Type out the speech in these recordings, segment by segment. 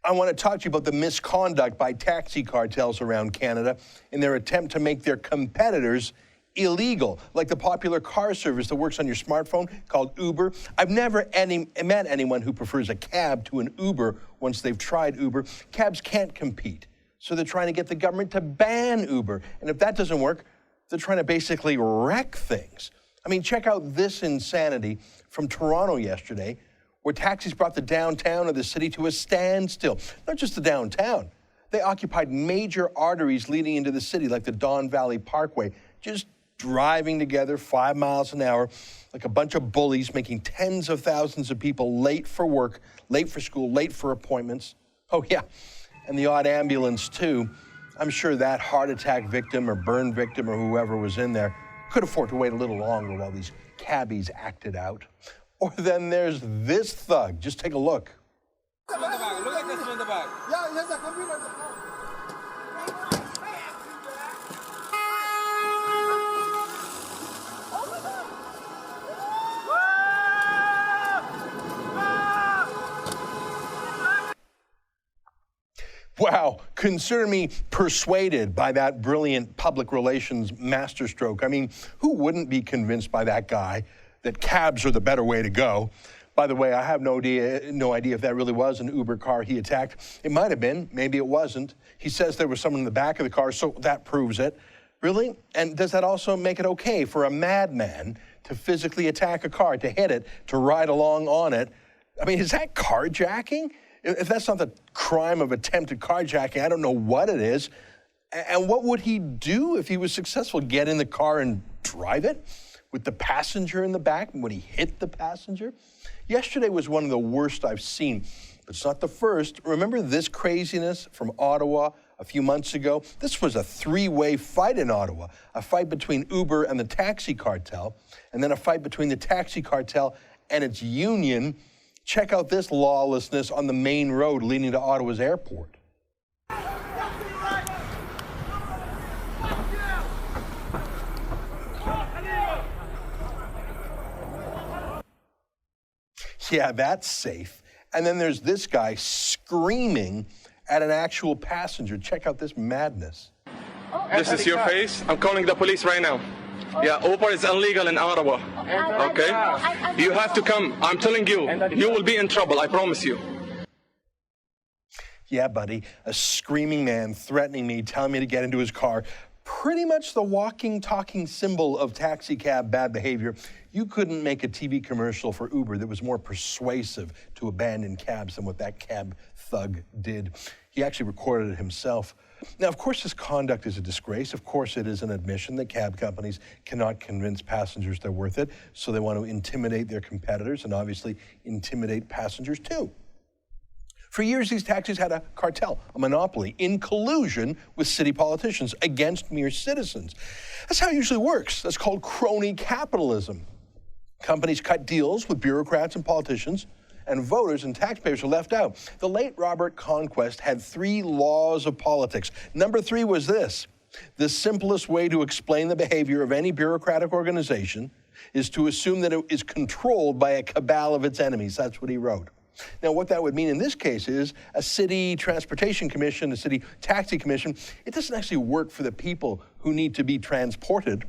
I want to talk to you about the misconduct by taxi cartels around Canada in their attempt to make their competitors illegal, like the popular car service that works on your smartphone called Uber. I've never met anyone who prefers a cab to an Uber once they've tried Uber. Cabs can't compete, so they're trying to get the government to ban Uber. And if that doesn't work, they're trying to basically wreck things. I mean, check out this insanity from Toronto yesterday, where taxis brought the downtown of the city to a standstill. Not just the downtown. They occupied major arteries leading into the city, like the Don Valley Parkway, just driving together 5 miles an hour like a bunch of bullies, making tens of thousands of people late for work, late for school, late for appointments. Oh yeah, and the odd ambulance too. I'm sure that heart attack victim or burn victim or whoever was in there could afford to wait a little longer while these cabbies acted out. Or then there's this thug. Just take a look. Look at this in the back. Yeah, there's a computer. Wow, consider me persuaded by that brilliant public relations masterstroke. I mean, who wouldn't be convinced by that guy that cabs are the better way to go? By the way, I have no idea if that really was an Uber car he attacked. It might have been, maybe it wasn't. He says there was someone in the back of the car, so that proves it. Really? And does that also make it okay for a madman to physically attack a car, to hit it, to ride along on it? I mean, is that carjacking? If that's not the crime of attempted carjacking, I don't know what it is. And what would he do if he was successful? Get in the car and drive it with the passenger in the back? Would he hit the passenger? Yesterday was one of the worst I've seen, but it's not the first. Remember this craziness from Ottawa a few months ago? This was a three-way fight in Ottawa, a fight between Uber and the taxi cartel, and then a fight between the taxi cartel and its union. Check out this lawlessness on the main road leading to Ottawa's airport. Yeah, that's safe. And then there's this guy screaming at an actual passenger. Check out this madness. This is your face. I'm calling the police right now. Yeah, Uber is illegal in Ottawa. Okay? You have to come. I'm telling you, you will be in trouble, I promise you. Yeah, buddy, a screaming man threatening me, telling me to get into his car. Pretty much the walking, talking symbol of taxi cab bad behavior. You couldn't make a TV commercial for Uber that was more persuasive to abandon cabs than what that cab thug did. He actually recorded it himself. Now, of course, this conduct is a disgrace. Of course, it is an admission that cab companies cannot convince passengers they're worth it, so they want to intimidate their competitors and obviously intimidate passengers too. For years, these taxis had a cartel, a monopoly, in collusion with city politicians against mere citizens. That's how it usually works. That's called crony capitalism. Companies cut deals with bureaucrats and politicians, and voters and taxpayers are left out. The late Robert Conquest had 3 laws of politics. Number 3 was this: the simplest way to explain the behavior of any bureaucratic organization is to assume that it is controlled by a cabal of its enemies. That's what he wrote. Now, what that would mean in this case is a city transportation commission, a city taxi commission, it doesn't actually work for the people who need to be transported.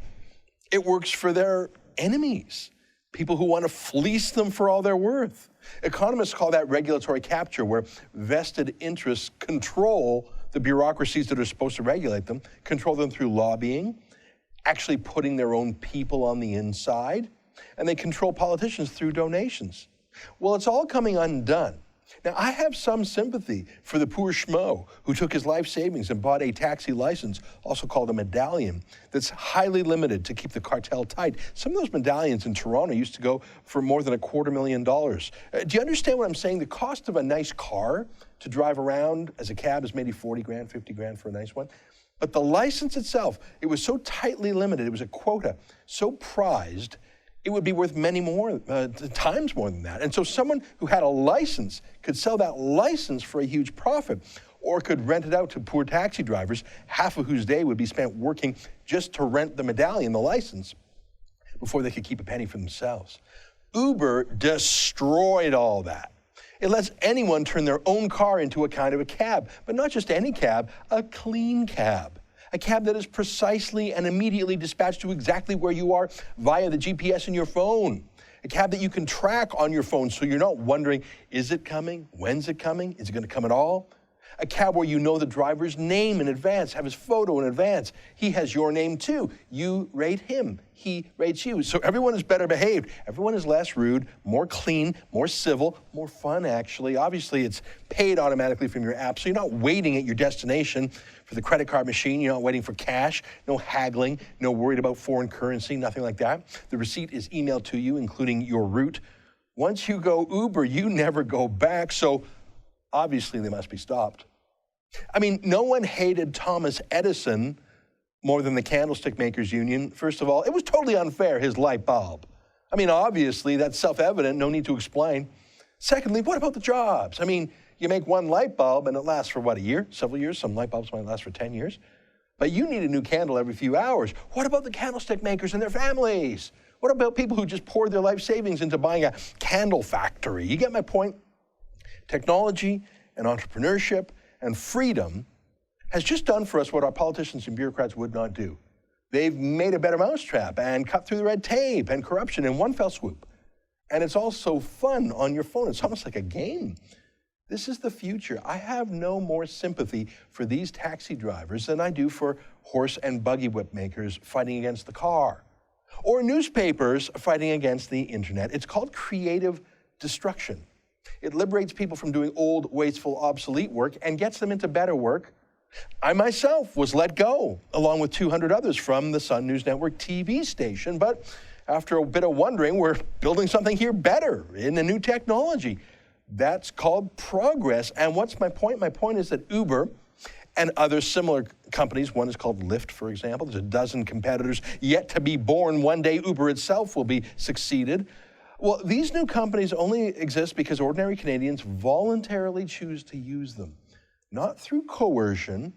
It works for their enemies, people who want to fleece them for all they're worth. Economists call that regulatory capture, where vested interests control the bureaucracies that are supposed to regulate them, control them through lobbying, actually putting their own people on the inside, and they control politicians through donations. Well, it's all coming undone. Now, I have some sympathy for the poor schmo who took his life savings and bought a taxi license, also called a medallion, that's highly limited to keep the cartel tight. Some of those medallions in Toronto used to go for more than $250,000. Do you understand what I'm saying? The cost of a nice car to drive around as a cab is maybe 40 grand, 50 grand for a nice one. But the license itself, it was so tightly limited, it was a quota, so prized, it would be worth many more, times more than that. And so someone who had a license could sell that license for a huge profit, or could rent it out to poor taxi drivers, half of whose day would be spent working just to rent the medallion, the license, before they could keep a penny for themselves. Uber destroyed all that. It lets anyone turn their own car into a kind of a cab, but not just any cab, a clean cab. A cab that is precisely and immediately dispatched to exactly where you are via the GPS in your phone. A cab that you can track on your phone so you're not wondering, is it coming? When's it coming? Is it going to come at all? A cab where you know the driver's name in advance, have his photo in advance. He has your name too. You rate him. He rates you. So everyone is better behaved. Everyone is less rude, more clean, more civil, more fun actually. Obviously it's paid automatically from your app, so you're not waiting at your destination for the credit card machine. You're not waiting for cash, no haggling, no worried about foreign currency, nothing like that. The receipt is emailed to you, including your route. Once you go Uber, you never go back, so obviously they must be stopped. I mean, no one hated Thomas Edison more than the Candlestick Makers Union. First of all, it was totally unfair, his light bulb. I mean, obviously, that's self-evident, no need to explain. Secondly, what about the jobs? I mean, you make one light bulb and it lasts for what, a year, several years? Some light bulbs might last for 10 years. But you need a new candle every few hours. What about the candlestick makers and their families? What about people who just poured their life savings into buying a candle factory? You get my point? Technology and entrepreneurship and freedom has just done for us what our politicians and bureaucrats would not do. They've made a better mousetrap and cut through the red tape and corruption in one fell swoop. And it's all so fun on your phone. It's almost like a game. This is the future. I have no more sympathy for these taxi drivers than I do for horse and buggy whip makers fighting against the car, or newspapers fighting against the internet. It's called creative destruction. It liberates people from doing old, wasteful, obsolete work and gets them into better work. I myself was let go, along with 200 others from the Sun News Network TV station, but after a bit of wondering, we're building something here better in a new technology. That's called progress. And what's my point? My point is that Uber and other similar companies, one is called Lyft, for example, there's a dozen competitors yet to be born. One day Uber itself will be succeeded. Well, these new companies only exist because ordinary Canadians voluntarily choose to use them, not through coercion.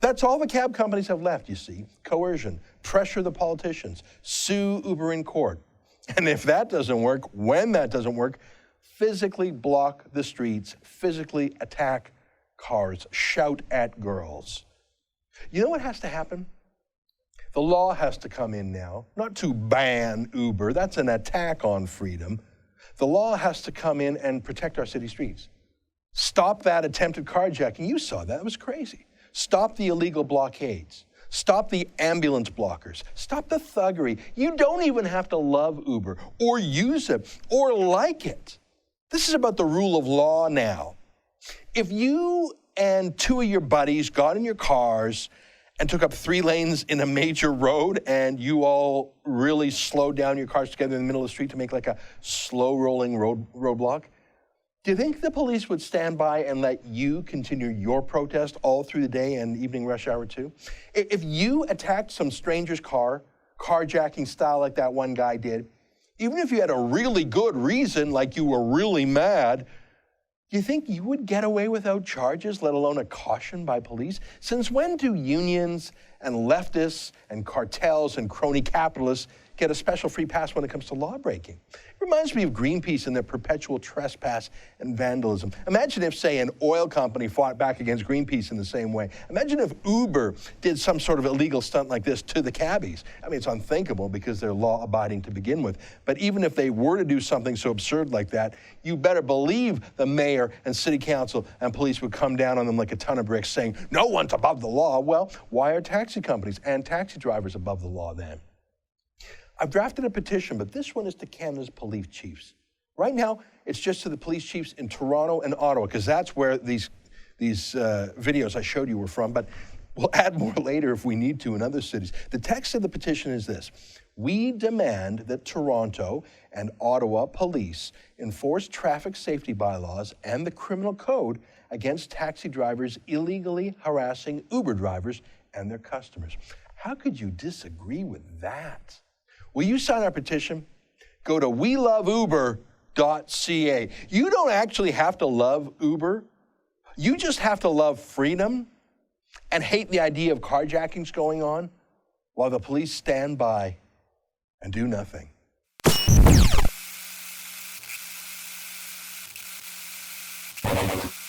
That's all the cab companies have left, you see, coercion, pressure the politicians, sue Uber in court. And if that doesn't work, when that doesn't work, physically block the streets, physically attack cars, shout at girls. You know what has to happen? The law has to come in now, not to ban Uber. That's an attack on freedom. The law has to come in and protect our city streets. Stop that attempted carjacking. You saw that. It was crazy. Stop the illegal blockades. Stop the ambulance blockers. Stop the thuggery. You don't even have to love Uber or use it or like it. This is about the rule of law now. If you and two of your buddies got in your cars and took up 3 lanes in a major road and you all really slowed down your cars together in the middle of the street to make like a slow rolling roadblock, do you think the police would stand by and let you continue your protest all through the day and evening rush hour too? If you attacked some stranger's car, carjacking style like that one guy did, even if you had a really good reason, like you were really mad, do you think you would get away without charges, let alone a caution by police? Since when do unions and leftists and cartels and crony capitalists get a special free pass when it comes to law breaking? It reminds me of Greenpeace and their perpetual trespass and vandalism. Imagine if, say, an oil company fought back against Greenpeace in the same way. Imagine if Uber did some sort of illegal stunt like this to the cabbies. I mean, it's unthinkable because they're law-abiding to begin with. But even if they were to do something so absurd like that, you better believe the mayor and city council and police would come down on them like a ton of bricks saying, no one's above the law. Well, why are taxi companies and taxi drivers above the law then? I've drafted a petition, but this one is to Canada's police chiefs. Right now, it's just to the police chiefs in Toronto and Ottawa, because that's where these videos I showed you were from, but we'll add more later if we need to in other cities. The text of the petition is this: we demand that Toronto and Ottawa police enforce traffic safety bylaws and the criminal code against taxi drivers illegally harassing Uber drivers and their customers. How could you disagree with that? Will you sign our petition? Go to weloveuber.ca. You don't actually have to love Uber. You just have to love freedom and hate the idea of carjackings going on while the police stand by and do nothing. Media.